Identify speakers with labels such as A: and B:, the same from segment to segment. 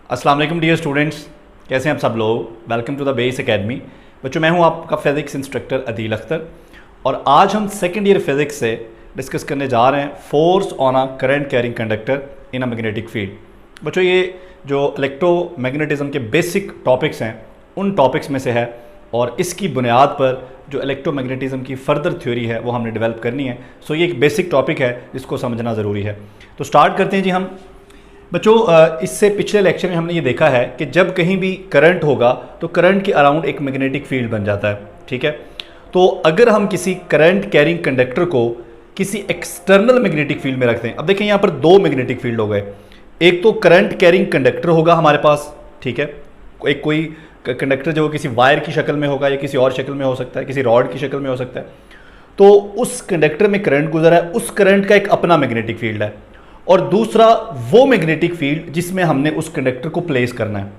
A: अस्सलाम वालेकुम dear students, कैसे हैं आप सब लोग। Welcome to the base academy. बच्चों, मैं हूं आपका फिज़िक्स इंस्ट्रक्टर अदील अख्तर और आज हम सेकेंड ईयर फिज़िक्स से डिस्कस करने जा रहे हैं force on a current carrying conductor in a magnetic field. बच्चों, ये जो इलेक्ट्रोमैग्नेटिज्म के बेसिक टॉपिक्स हैं उन टॉपिक्स में से है और इसकी बुनियाद पर जो इलेक्ट्रोमैग्नेटिज्म की फर्दर थ्योरी है वो हमने डेवलप करनी है। सो ये एक बेसिक टॉपिक है जिसको समझना ज़रूरी है। तो स्टार्ट करते हैं जी हम। बच्चों, इससे पिछले लेक्चर में हमने ये देखा है कि जब कहीं भी करंट होगा तो करंट के अराउंड एक मैग्नेटिक फील्ड बन जाता है। ठीक है, तो अगर हम किसी करंट कैरिंग कंडक्टर को किसी एक्सटर्नल मैग्नेटिक फील्ड में रखते हैं, अब देखें यहाँ पर दो मैग्नेटिक फील्ड हो गए। एक तो करंट कैरिंग कंडक्टर होगा हमारे पास, ठीक है, एक कोई कंडक्टर जो किसी वायर की शक्ल में होगा या किसी और शक्ल में हो सकता है, किसी रॉड की शक्ल में हो सकता है। तो उस कंडक्टर में करंट गुजरा है, उस करंट का एक अपना मैग्नेटिक फील्ड है और दूसरा वो मैग्नेटिक फील्ड जिसमें हमने उस कंडक्टर को प्लेस करना है।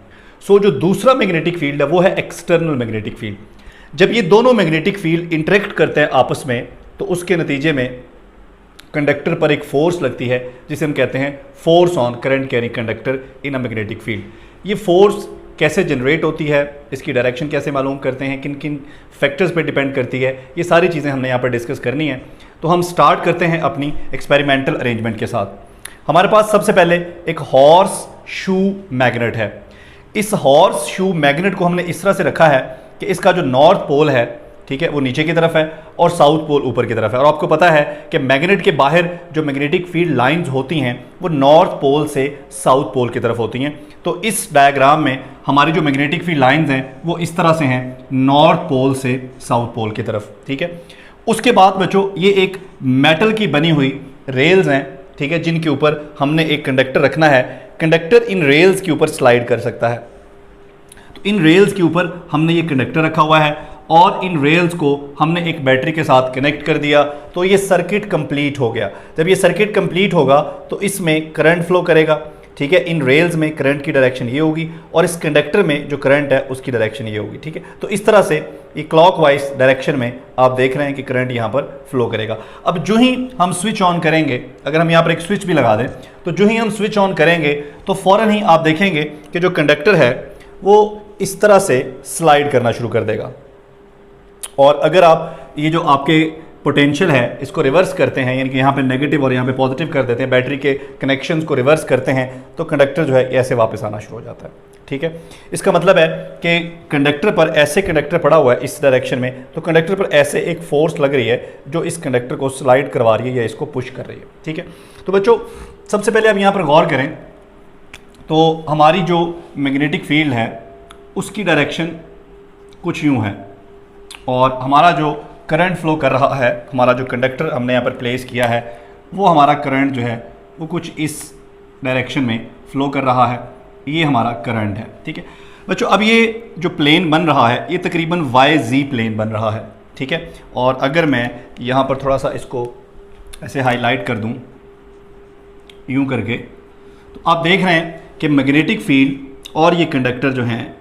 A: सो जो दूसरा मैग्नेटिक फील्ड है वो है एक्सटर्नल मैग्नेटिक फील्ड। जब ये दोनों मैग्नेटिक फील्ड इंटरेक्ट करते हैं आपस में तो उसके नतीजे में कंडक्टर पर एक फोर्स लगती है जिसे हम कहते हैं force on current carrying conductor in a magnetic field. ये फोर्स कैसे जनरेट होती है, इसकी डायरेक्शन कैसे मालूम करते हैं, किन किन फैक्टर्स पे डिपेंड करती है, ये सारी चीज़ें हमने यहाँ पर डिस्कस करनी है। तो हम स्टार्ट करते हैं अपनी एक्सपेरिमेंटल अरेंजमेंट के साथ। हमारे पास सबसे पहले एक हॉर्स शू मैग्नेट है। इस हॉर्स शू मैग्नेट को हमने इस तरह से रखा है कि इसका जो नॉर्थ पोल है, ठीक है, वो नीचे की तरफ है और साउथ पोल ऊपर की तरफ है। और आपको पता है कि मैग्नेट के बाहर जो मैग्नेटिक फील्ड लाइंस होती हैं वो नॉर्थ पोल से साउथ पोल की तरफ होती हैं। तो इस डायग्राम में हमारी जो मैग्नेटिक फील्ड लाइंस हैं वो इस तरह से हैं, नॉर्थ पोल से साउथ पोल की तरफ। ठीक है, उसके बाद बच्चों ये एक मेटल की बनी हुई रेल्स हैं, ठीक है, जिनके ऊपर हमने एक कंडक्टर रखना है। कंडक्टर इन रेल्स के ऊपर स्लाइड कर सकता है। तो इन रेल्स के ऊपर हमने ये कंडक्टर रखा हुआ है और इन रेल्स को हमने एक बैटरी के साथ कनेक्ट कर दिया तो ये सर्किट कंप्लीट हो गया। जब ये सर्किट कंप्लीट होगा तो इसमें करंट फ्लो करेगा। ठीक है, इन रेल्स में करंट की डायरेक्शन ये होगी और इस कंडक्टर में जो करंट है उसकी डायरेक्शन ये होगी। ठीक है, तो इस तरह से ये क्लॉकवाइज डायरेक्शन में आप देख रहे हैं कि करंट यहाँ पर फ्लो करेगा। अब जो ही हम स्विच ऑन करेंगे, अगर हम यहाँ पर एक स्विच भी लगा दें तो जो ही हम स्विच ऑन करेंगे तो फ़ौरन ही आप देखेंगे कि जो कंडक्टर है वो इस तरह से स्लाइड करना शुरू कर देगा। और अगर आप ये जो आपके पोटेंशियल है इसको रिवर्स करते हैं, यानी कि यहाँ पे नेगेटिव और यहाँ पे पॉजिटिव कर देते हैं, बैटरी के कनेक्शंस को रिवर्स करते हैं तो कंडक्टर जो है ऐसे वापस आना शुरू हो जाता है। ठीक है, इसका मतलब है कि कंडक्टर पर ऐसे कंडक्टर पड़ा हुआ है इस डायरेक्शन में, तो कंडक्टर पर ऐसे एक फोर्स लग रही है जो इस कंडक्टर को स्लाइड करवा रही है या इसको पुश कर रही है। ठीक है, तो बच्चों सबसे पहले आप यहाँ पर गौर करें तो हमारी जो मैग्नेटिक फील्ड है उसकी डायरेक्शन कुछ यूँ है और हमारा जो करंट फ्लो कर रहा है, हमारा जो कंडक्टर हमने यहाँ पर प्लेस किया है वो हमारा करंट जो है वो कुछ इस डायरेक्शन में फ्लो कर रहा है। ये हमारा करंट है। ठीक है बच्चों, अब ये जो प्लेन बन रहा है ये तकरीबन YZ प्लेन बन रहा है। ठीक है, और अगर मैं यहाँ पर थोड़ा सा इसको ऐसे हाईलाइट कर दूँ यूँ करके तो आप देख रहे हैं कि मैग्नेटिक फील्ड और ये कंडक्टर जो हैं,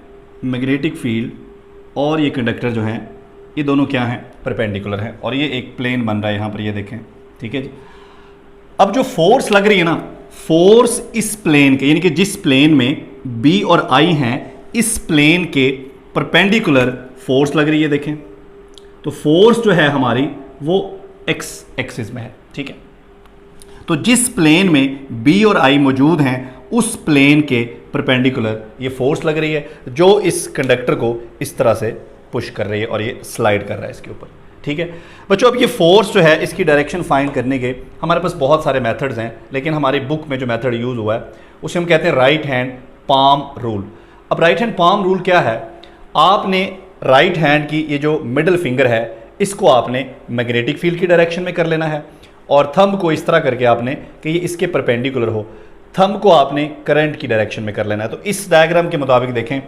A: मैग्नेटिक फील्ड और ये कंडक्टर जो हैं ये दोनों क्या हैं, परपेंडिकुलर हैं और ये एक प्लेन बन रहा है यहाँ पर, ये देखें। ठीक है जी, अब जो फोर्स लग रही है ना, फोर्स इस प्लेन के, यानी कि जिस प्लेन में B और I हैं इस प्लेन के परपेंडिकुलर फोर्स लग रही है। देखें तो फोर्स जो है हमारी वो x एक्सिस में है। ठीक है, तो जिस प्लेन में B और I मौजूद हैं उस प्लेन के परपेंडिकुलर ये फोर्स लग रही है जो इस कंडक्टर को इस तरह से पुश कर रही है और ये स्लाइड कर रहा है इसके ऊपर। ठीक है बच्चों, अब ये फोर्स जो है इसकी डायरेक्शन फाइंड करने के हमारे पास बहुत सारे मेथड्स हैं, लेकिन हमारी बुक में जो मेथड यूज़ हुआ है उसे हम कहते हैं राइट हैंड पाम रूल। अब राइट हैंड पाम रूल क्या है, आपने राइट हैंड की ये जो मिडिल फिंगर है इसको आपने मैग्नेटिक फील्ड की डायरेक्शन में कर लेना है और थंब को इस तरह करके आपने कि ये इसके परपेंडिकुलर हो, थंब को आपने करंट की डायरेक्शन में कर लेना है। तो इस डायग्राम के मुताबिक देखें,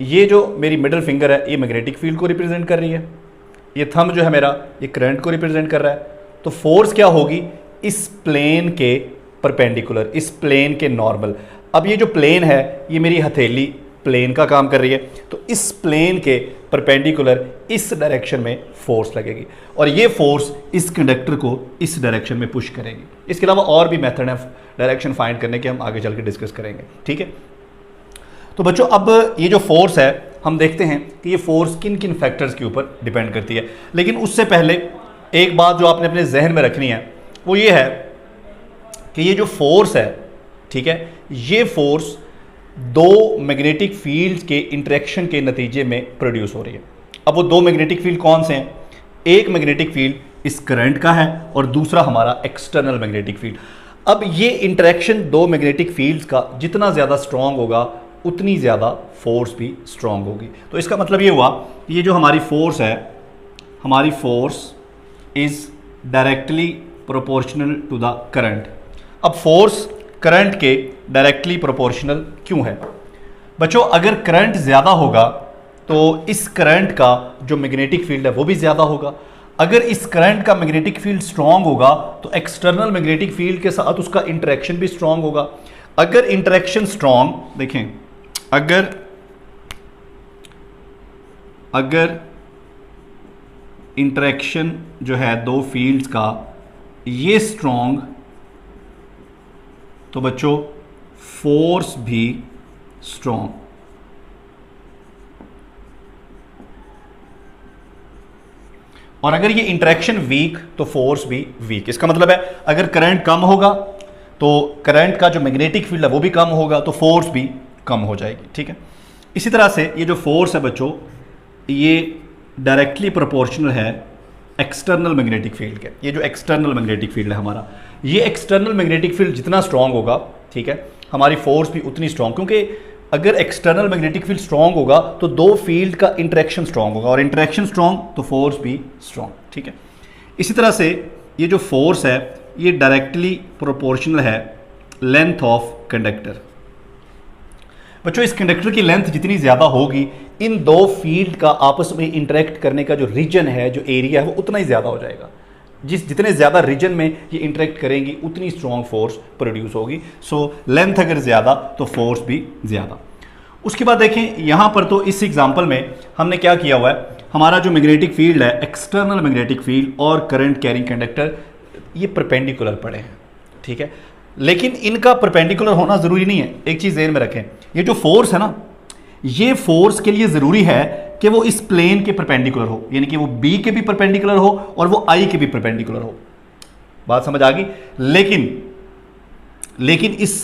A: ये जो मेरी मिडिल फिंगर है ये मैग्नेटिक फील्ड को रिप्रेजेंट कर रही है, ये थंब जो है मेरा ये करंट को रिप्रेजेंट कर रहा है। तो फोर्स क्या होगी, इस प्लेन के परपेंडिकुलर, इस प्लेन के नॉर्मल। अब ये जो प्लेन है ये मेरी हथेली प्लेन का काम कर रही है, तो इस प्लेन के परपेंडिकुलर इस डायरेक्शन में फोर्स लगेगी और ये फोर्स इस कंडक्टर को इस डायरेक्शन में पुश करेगी। इसके अलावा और भी मेथड है डायरेक्शन फाइंड करने के, हम आगे चल के डिस्कस करेंगे। ठीक है, तो बच्चों अब ये जो फोर्स है हम देखते हैं कि ये फोर्स किन किन फैक्टर्स के ऊपर डिपेंड करती है। लेकिन उससे पहले एक बात जो आपने अपने जहन में रखनी है वो ये है कि ये जो फोर्स है, ठीक है, ये फोर्स दो मैग्नेटिक फील्ड्स के इंटरेक्शन के नतीजे में प्रोड्यूस हो रही है। अब वो दो मैग्नेटिक फील्ड कौन से हैं? एक मैग्नेटिक फील्ड इस करंट का है और दूसरा हमारा एक्सटर्नल मैग्नेटिक फील्ड। अब ये इंटरेक्शन दो मैग्नेटिक फील्ड्स का जितना ज़्यादा स्ट्रांग होगा उतनी ज़्यादा फोर्स भी स्ट्रांग होगी। तो इसका मतलब ये हुआ कि ये जो हमारी फोर्स है, हमारी force is directly proportional to the current. अब फोर्स करंट के डायरेक्टली प्रोपोर्शनल क्यों है? बच्चों अगर करंट ज़्यादा होगा तो इस करंट का जो मैग्नेटिक फील्ड है वो भी ज़्यादा होगा। अगर इस करंट का मैग्नेटिक फील्ड स्ट्रांग होगा तो एक्सटर्नल मैग्नेटिक फील्ड के साथ उसका इंटरेक्शन भी स्ट्रांग होगा। अगर इंटरेक्शन स्ट्रांग, देखें, अगर इंटरेक्शन जो है दो फील्ड्स का ये स्ट्रांग, तो बच्चों फोर्स भी स्ट्रांग। और अगर ये इंटरेक्शन वीक तो फोर्स भी वीक। इसका मतलब है अगर करंट कम होगा तो करंट का जो मैग्नेटिक फील्ड है वो भी कम होगा तो फोर्स भी कम हो जाएगी, ठीक है। इसी तरह से ये जो फोर्स है बच्चों ये डायरेक्टली प्रोपोर्शनल है एक्सटर्नल मैग्नेटिक फील्ड के। ये जो एक्सटर्नल मैग्नेटिक फील्ड है हमारा, ये एक्सटर्नल मैग्नेटिक फील्ड जितना स्ट्रांग होगा, ठीक है, हमारी फोर्स भी उतनी स्ट्रांग, क्योंकि अगर एक्सटर्नल मैग्नेटिक फील्ड स्ट्रांग होगा तो दो फील्ड का इंटरेक्शन स्ट्रांग होगा और इंटरेक्शन स्ट्रांग तो फोर्स भी स्ट्रांग, ठीक है। इसी तरह से ये जो फोर्स है ये डायरेक्टली प्रोपोर्शनल है लेंथ ऑफ कंडक्टर। बच्चों इस कंडक्टर की लेंथ जितनी ज़्यादा होगी इन दो फील्ड का आपस में इंटरेक्ट करने का जो रीजन है, जो एरिया है, वो उतना ही ज़्यादा हो जाएगा। जितने ज़्यादा रीजन में ये इंटरेक्ट करेंगी उतनी स्ट्रॉन्ग फोर्स प्रोड्यूस होगी। सो लेंथ अगर ज़्यादा तो फोर्स भी ज़्यादा। उसके बाद देखें यहाँ पर तो इस एग्जांपल में हमने क्या किया हुआ है, हमारा जो मैग्नेटिक फील्ड है, एक्सटर्नल मैग्नेटिक फील्ड और करंट कैरिंग कंडक्टर ये परपेंडिकुलर पड़े हैं, ठीक है। लेकिन इनका परपेंडिकुलर होना ज़रूरी नहीं है। एक चीज़ ध्यान में रखें, ये जो फोर्स है ना, ये फोर्स के लिए ज़रूरी है कि वो इस प्लेन के परपेंडिकुलर हो, यानी कि वो बी के भी परपेंडिकुलर हो और वो आई के भी परपेंडिकुलर हो। बात समझ आ गई? लेकिन इस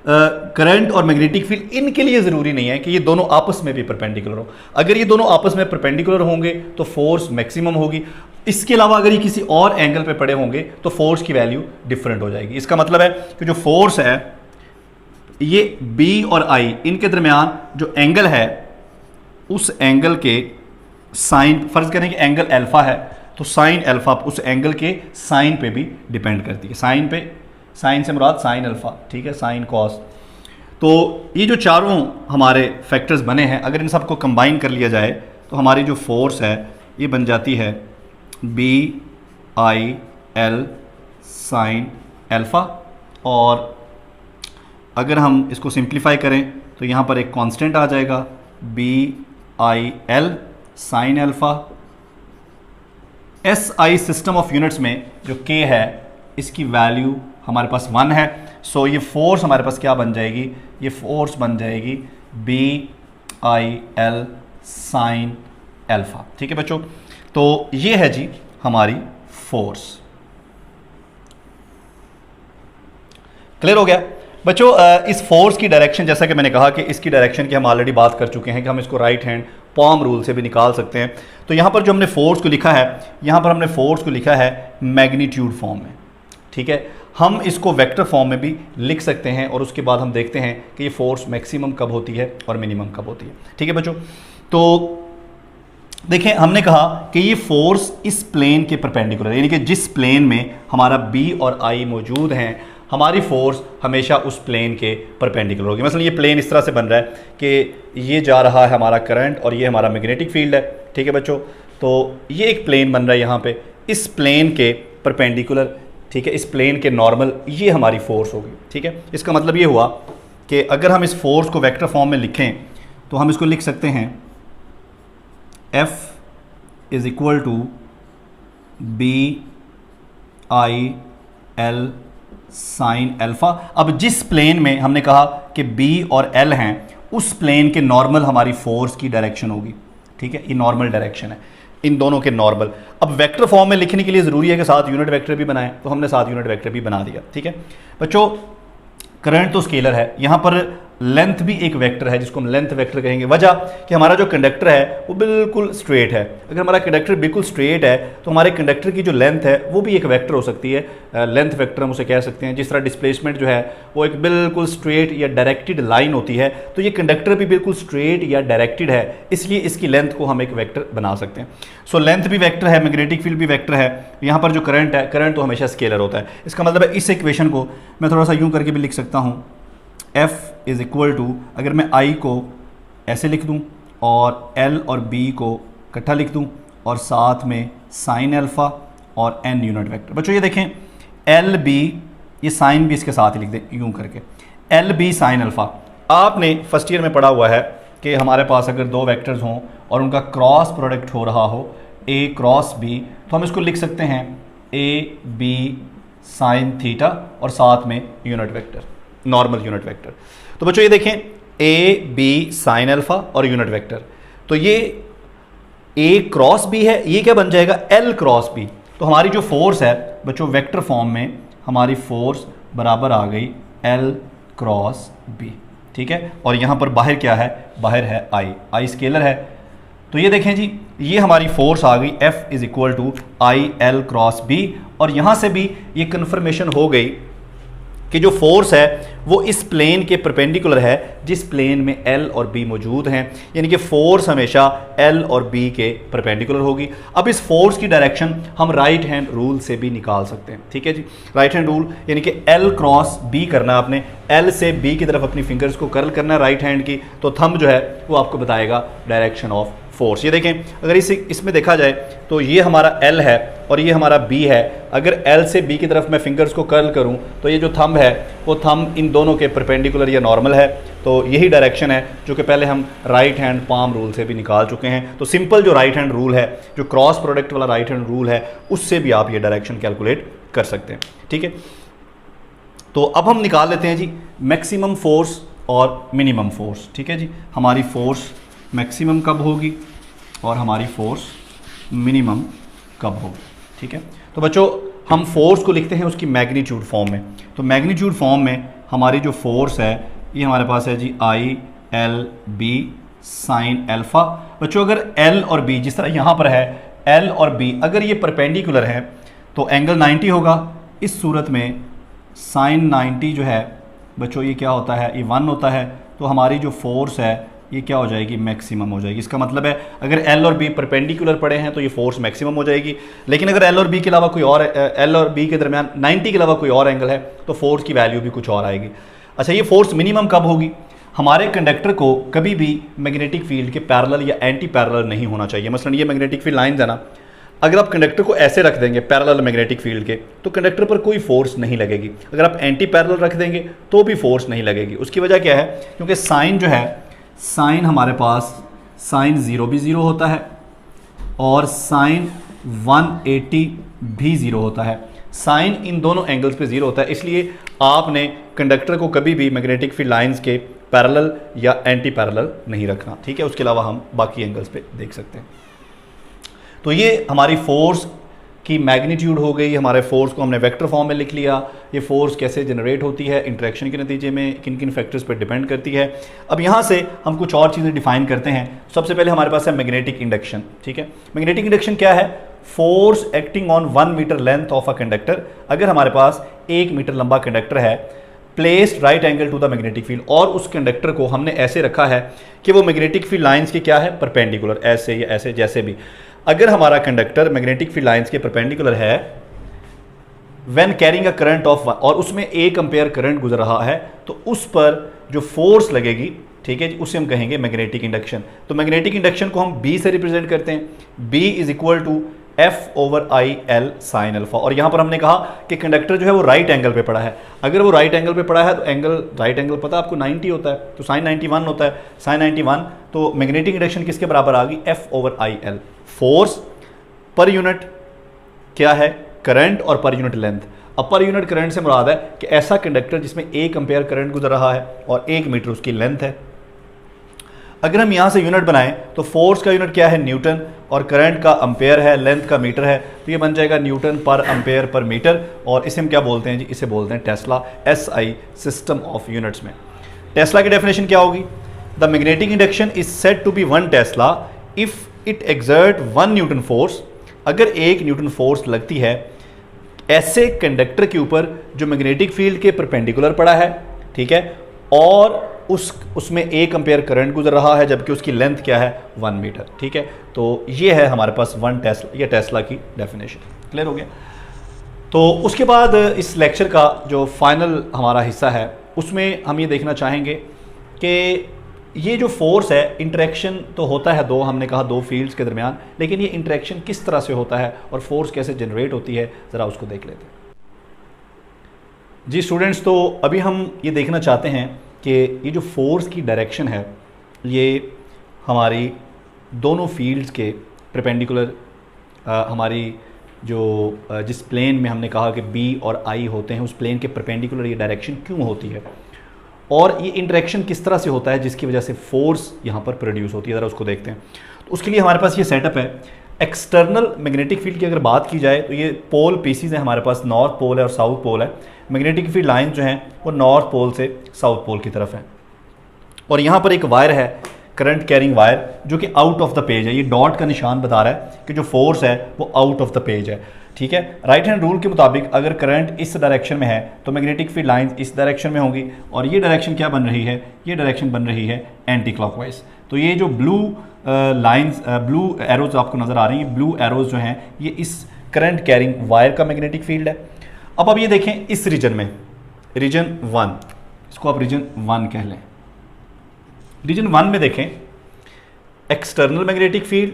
A: करंट और मैग्नेटिक फील्ड इनके लिए ज़रूरी नहीं है कि ये दोनों आपस में भी परपेंडिकुलर हो। अगर ये दोनों आपस में परपेंडिकुलर होंगे तो फोर्स मैक्सिमम होगी। इसके अलावा अगर ये किसी और एंगल पे पड़े होंगे तो फोर्स की वैल्यू डिफरेंट हो जाएगी। इसका मतलब है कि जो फोर्स है ये बी और आई इनके दरमियान जो एंगल है उस एंगल के साइन, फर्ज करें कि एंगल अल्फा है तो साइन अल्फा उस एंगल के साइन पे भी डिपेंड करती है। साइन पे, साइन से मुराद साइन अल्फा, ठीक है, साइन कॉस। तो ये जो चारों हमारे फैक्टर्स बने हैं, अगर इन सबको कंबाइन कर लिया जाए तो हमारी जो फोर्स है ये बन जाती है B I L sine alpha. और अगर हम इसको सिंप्लीफाई करें तो यहाँ पर एक कांस्टेंट आ जाएगा B I L sine alpha. S I system of units में जो के है इसकी वैल्यू हमारे पास 1 है। सो ये फोर्स हमारे पास क्या बन जाएगी, ये फोर्स बन जाएगी B I L sine alpha, ठीक है बच्चों। तो ये है जी हमारी फोर्स। क्लियर हो गया बच्चों? इस फोर्स की डायरेक्शन, जैसा कि मैंने कहा कि इसकी डायरेक्शन की हम ऑलरेडी बात कर चुके हैं कि हम इसको राइट हैंड पॉम रूल से भी निकाल सकते हैं। तो यहाँ पर जो हमने फोर्स को लिखा है, यहाँ पर हमने फोर्स को लिखा है मैग्नीट्यूड फॉर्म में, ठीक है। हम इसको वेक्टर फॉर्म में भी लिख सकते हैं और उसके बाद हम देखते हैं कि ये फोर्स मैक्सिमम कब होती है और मिनिमम कब होती है, ठीक है बच्चों। तो देखें हमने कहा कि ये फोर्स इस प्लेन के परपेंडिकुलर, यानी कि जिस प्लेन में हमारा बी और आई मौजूद हैं, हमारी फोर्स हमेशा उस प्लेन के परपेंडिकुलर होगी। मसलन ये प्लेन इस तरह से बन रहा है कि ये जा रहा है हमारा करंट और ये हमारा मैग्नेटिक फील्ड है, ठीक है बच्चों। तो ये एक प्लेन बन रहा है यहाँ पे, इस प्लेन के परपेंडिकुलर, ठीक है, इस प्लेन के नॉर्मल, ये हमारी फोर्स होगी, ठीक है। इसका मतलब ये हुआ कि अगर हम इस फोर्स को वेक्टर फॉर्म में लिखें तो हम इसको लिख सकते हैं F is equal to B I L sine alpha. अब जिस प्लेन में हमने कहा कि B और L हैं उस प्लेन के नॉर्मल हमारी फोर्स की डायरेक्शन होगी। ठीक है, ये नॉर्मल डायरेक्शन है इन दोनों के नॉर्मल। अब वेक्टर फॉर्म में लिखने के लिए ज़रूरी है कि साथ यूनिट वेक्टर भी बनाएं, तो हमने साथ यूनिट वेक्टर भी बना दिया। ठीक है बच्चों, करंट तो स्केलर है, यहाँ पर लेंथ भी एक वेक्टर है जिसको हम लेंथ वेक्टर कहेंगे। वजह कि हमारा जो कंडक्टर है वो बिल्कुल स्ट्रेट है। अगर हमारा कंडक्टर बिल्कुल स्ट्रेट है तो हमारे कंडक्टर की जो लेंथ है वो भी एक वेक्टर हो सकती है, लेंथ वेक्टर हम उसे कह सकते हैं। जिस तरह डिस्प्लेसमेंट जो है वो एक बिल्कुल स्ट्रेट या डायरेक्टेड लाइन होती है, तो ये कंडक्टर भी बिल्कुल स्ट्रेट या डायरेक्टेड है, इसलिए इसकी लेंथ को हम एक वेक्टर बना सकते हैं। सो लेंथ भी वेक्टर है, मैग्नेटिक फील्ड भी वेक्टर है। यहाँ पर जो करंट है, करंट तो हमेशा स्केलर होता है। इसका मतलब है इस इक्वेशन को मैं थोड़ा सा यूँ करके भी लिख सकता हूँ, F इज़ इक्वल टू, अगर मैं I को ऐसे लिख दूँ और L और B को इकट्ठा लिख दूँ और साथ में साइन अल्फ़ा और n यूनिट वेक्टर। बच्चों ये देखें एल बी, ये साइन भी इसके साथ ही लिख दें यूँ करके, एल बी साइन अल्फ़ा। आपने फर्स्ट ईयर में पढ़ा हुआ है कि हमारे पास अगर दो वेक्टर्स हों और उनका क्रॉस प्रोडक्ट हो रहा हो A क्रॉस B, तो हम इसको लिख सकते हैं ए बी साइन थीटा और साथ में unit vector, normal unit vector. तो बच्चों ये देखें ए बी साइन अल्फा और यूनिट वेक्टर, तो ये ए क्रॉस बी है, ये क्या बन जाएगा एल क्रॉस बी। तो हमारी जो फोर्स है बच्चों वेक्टर फॉर्म में, हमारी फोर्स बराबर आ गई एल क्रॉस बी। ठीक है, और यहाँ पर बाहर क्या है, बाहर है आई स्केलर है। तो ये देखें जी, ये हमारी फोर्स आ गई F is equal to I L cross B. और यहाँ से भी ये कन्फर्मेशन हो गई कि जो फोर्स है वो इस प्लेन के परपेंडिकुलर है जिस प्लेन में L और B मौजूद हैं, यानी कि फोर्स हमेशा L और B के परपेंडिकुलर होगी। अब इस फोर्स की डायरेक्शन हम राइट हैंड रूल से भी निकाल सकते हैं। ठीक है जी, राइट हैंड रूल यानी कि L क्रॉस B करना, आपने L से B की तरफ अपनी फिंगर्स को कर्ल करना है राइट हैंड की, तो थंब जो है वो आपको बताएगा डायरेक्शन ऑफ फोर्स। ये देखें अगर इसमें देखा जाए तो ये हमारा L है और ये हमारा B है। अगर L से B की तरफ मैं फिंगर्स को कर्ल करूं तो ये जो थंब है वो थंब इन दोनों के परपेंडिकुलर या नॉर्मल है। तो यही डायरेक्शन है जो कि पहले हम राइट हैंड पाम रूल से भी निकाल चुके हैं। तो सिंपल जो राइट हैंड रूल है, जो क्रॉस प्रोडक्ट वाला राइट हैंड रूल है, उससे भी आप ये डायरेक्शन कैलकुलेट कर सकते हैं। ठीक है, तो अब हम निकाल लेते हैं जी मैक्सिमम फोर्स और मिनिमम फोर्स। ठीक है जी, हमारी फोर्स मैक्सिमम कब होगी और हमारी फोर्स मिनिमम कब होगी। ठीक है, तो बच्चों हम फोर्स को लिखते हैं उसकी मैग्नीट्यूड फॉर्म में। तो मैग्नीट्यूड फॉर्म में हमारी जो फोर्स है ये हमारे पास है जी I L B sine alpha. बच्चों अगर एल और बी जिस तरह यहाँ पर है एल और बी, अगर ये परपेंडिकुलर है तो एंगल 90 होगा। इस सूरत में साइन 90 जो है बच्चों ये क्या होता है, ये 1 होता है। तो हमारी जो फोर्स है ये क्या हो जाएगी, मैक्सिमम हो जाएगी। इसका मतलब है अगर एल और बी परपेंडिकुलर पड़े हैं तो ये फोर्स मैक्सिमम हो जाएगी। लेकिन अगर एल और बी के अलावा कोई और, एल और बी के दरमियान 90 के अलावा कोई और एंगल है तो फोर्स की वैल्यू भी कुछ और आएगी। अच्छा, ये फोर्स मिनिमम कब होगी, हमारे कंडक्टर को कभी भी मैग्नेटिक फील्ड के पैरेलल या एंटी पैरेलल नहीं होना चाहिए। मसलन ये मैग्नेटिक फील्ड लाइंस है ना, अगर आप कंडक्टर को ऐसे रख देंगे पैरेलल मैग्नेटिक फील्ड के तो कंडक्टर पर कोई फोर्स नहीं लगेगी। अगर आप एंटी पैरेलल रख देंगे तो भी फोर्स नहीं लगेगी। उसकी वजह क्या है, क्योंकि साइन जो है, साइन हमारे पास साइन 0 भी 0 होता है और साइन 180 भी 0 होता है। साइन इन दोनों एंगल्स पे 0 होता है, इसलिए आपने कंडक्टर को कभी भी मैग्नेटिक फील्ड लाइंस के पैरेलल या एंटी पैरेलल नहीं रखना। ठीक है, उसके अलावा हम बाकी एंगल्स पे देख सकते हैं। तो ये हमारी फोर्स की मैग्नीट्यूड हो गई। हमारे फोर्स को हमने वेक्टर फॉर्म में लिख लिया। ये फोर्स कैसे जनरेट होती है, इंटरेक्शन के नतीजे में किन किन फैक्टर्स पर डिपेंड करती है। अब यहाँ से हम कुछ और चीज़ें डिफाइन करते हैं। सबसे पहले हमारे पास है मैग्नेटिक इंडक्शन। ठीक है, मैग्नेटिक इंडक्शन क्या है, force acting on 1 metre length of a conductor. अगर हमारे पास 1 मीटर लंबा कंडक्टर है, placed right angle to the magnetic field, और उस कंडक्टर को हमने ऐसे रखा है कि वो मैग्नेटिक फील्ड लाइंस के क्या है, परपेंडिकुलर, ऐसे या ऐसे जैसे भी। अगर हमारा कंडक्टर मैग्नेटिक फील्ड लाइंस के परपेंडिकुलर है when carrying a current of 1, और उसमें 1 एम्पेयर करंट गुजर रहा है, तो उस पर जो फोर्स लगेगी, ठीक है जी, उसे हम कहेंगे मैग्नेटिक इंडक्शन। तो मैग्नेटिक इंडक्शन को हम B से रिप्रेजेंट करते हैं। B is equal to F over I L sine alpha. और यहाँ पर हमने कहा कि कंडक्टर जो है वो राइट एंगल पे पड़ा है। अगर वो राइट एंगल पे पड़ा है तो एंगल, राइट एंगल पता है आपको 90 होता है, तो साइन 91 होता है, साइन 91। तो मैग्नेटिक इंडक्शन किसके बराबर आ गई, F over I L. Force per unit क्या है, करंट, और पर यूनिट लेंथ। अब पर यूनिट करंट से मुराद है कि ऐसा कंडक्टर जिसमें 1 एम्पेयर करंट गुजर रहा है और 1 मीटर उसकी लेंथ है। अगर हम यहाँ से यूनिट बनाएं तो फोर्स का यूनिट क्या है, न्यूटन, और करंट का एम्पेयर है, लेंथ का मीटर है, तो ये बन जाएगा Newton per ampere per metre. और इसे हम क्या बोलते हैं जी, इसे बोलते हैं tesla, SI, system of units में। टेस्ला की डेफिनेशन क्या होगी, the magnetic induction is said to be 1 tesla if it exert 1 newton force. अगर 1 न्यूटन फोर्स लगती है ऐसे कंडक्टर के ऊपर जो मैग्नेटिक फील्ड के परपेंडिकुलर पड़ा है, ठीक है, और उसमें 1 एम्पेयर करंट गुजर रहा है, जबकि उसकी लेंथ क्या है, 1 मीटर, ठीक है। तो ये है हमारे पास 1 टेस्ला, ये टेस्ला की डेफिनेशन। क्लियर हो गया। तो उसके बाद इस लेक्चर का जो फाइनल हमारा हिस्सा है उसमें हम ये देखना चाहेंगे कि ये जो फोर्स है, इंटरेक्शन तो होता है हमने कहा 2 फील्ड्स के दरमियान, लेकिन ये इंटरेक्शन किस तरह से होता है और फोर्स कैसे जनरेट होती है, ज़रा उसको देख लेते हैं। जी स्टूडेंट्स, तो अभी हम ये देखना चाहते हैं कि ये जो फोर्स की डायरेक्शन है ये हमारी दोनों फील्ड्स के परपेंडिकुलर, हमारी जो जिस प्लेन में हमने कहा कि B और I होते हैं, उस प्लेन के परपेंडिकुलर ये डायरेक्शन क्यों होती है और ये इंटरेक्शन किस तरह से होता है जिसकी वजह से फोर्स यहाँ पर प्रोड्यूस होती है, ज़रा उसको देखते हैं। तो उसके लिए हमारे पास ये सेटअप है। एक्सटर्नल मैग्नेटिक फील्ड की अगर बात की जाए तो ये पोल पीसीज हैं हमारे पास, नॉर्थ पोल है और साउथ पोल है। मैग्नेटिक फील्ड लाइन जो हैं वो नॉर्थ पोल से साउथ पोल की तरफ है, और यहाँ पर एक वायर है, करंट कैरिंग वायर, जो कि आउट ऑफ द पेज है। ये डॉट का निशान बता रहा है कि जो फोर्स है वो आउट ऑफ द पेज है, ठीक है। राइट हैंड रूल के मुताबिक अगर करंट इस डायरेक्शन में है तो मैग्नेटिक फील्ड लाइंस इस डायरेक्शन में होंगी, और ये डायरेक्शन क्या बन रही है, ये डायरेक्शन बन रही है एंटी क्लॉकवाइज। तो ये जो ब्लू लाइंस, ब्लू एरोज आपको नज़र आ रही हैं, ब्लू एरोज जो हैं ये इस करंट कैरिंग वायर का मैग्नेटिक फील्ड है। अब ये देखें इस रीजन में, रीजन 1, इसको आप रीजन 1 कह लें। रीजन 1 में देखें एक्सटर्नल मैग्नेटिक फील्ड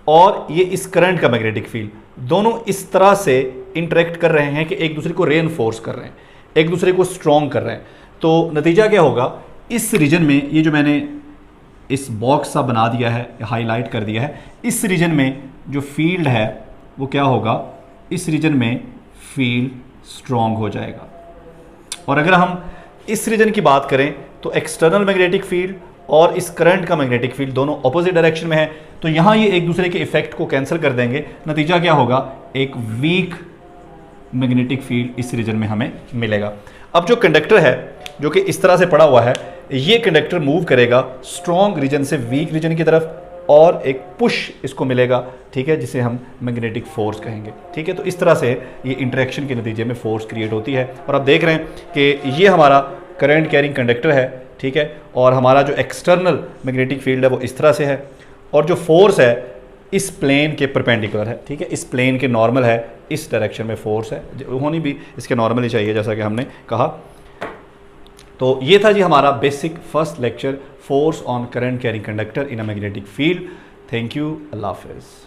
A: और ये इस करंट का मैग्नेटिक फील्ड दोनों इस तरह से इंटरेक्ट कर रहे हैं कि एक दूसरे को रेनफोर्स कर रहे हैं, एक दूसरे को स्ट्रॉन्ग कर रहे हैं। तो नतीजा क्या होगा, इस रीजन में, ये जो मैंने इस बॉक्स सा बना दिया है, हाईलाइट कर दिया है, इस रीजन में जो फील्ड है वो क्या होगा, इस रीजन में फील्ड स्ट्रॉन्ग हो जाएगा। और अगर हम इस रीजन की बात करें तो एक्सटर्नल मैग्नेटिक फील्ड और इस करंट का मैग्नेटिक फील्ड दोनों ऑपोजिट डायरेक्शन में है, तो यहाँ ये एक दूसरे के इफेक्ट को कैंसिल कर देंगे। नतीजा क्या होगा, एक वीक मैग्नेटिक फील्ड इस रीजन में हमें मिलेगा। अब जो कंडक्टर है जो कि इस तरह से पड़ा हुआ है, ये कंडक्टर मूव करेगा स्ट्रॉन्ग रीजन से वीक रीजन की तरफ, और एक पुश इसको मिलेगा, ठीक है, जिसे हम मैग्नेटिक फोर्स कहेंगे, ठीक है। तो इस तरह से ये इंटरेक्शन के नतीजे में फोर्स क्रिएट होती है। और आप देख रहे हैं कि ये हमारा करंट कैरिंग कंडक्टर है, ठीक है, और हमारा जो एक्सटर्नल मैग्नेटिक फील्ड है वो इस तरह से है, और जो फोर्स है इस प्लेन के परपेंडिकुलर है, ठीक है, इस प्लेन के नॉर्मल है, इस डायरेक्शन में फोर्स है, होनी भी इसके नॉर्मल ही चाहिए जैसा कि हमने कहा। तो ये था जी हमारा basic first lecture, force on current carrying conductor in a magnetic field. Thank you, Allah हाफिज़।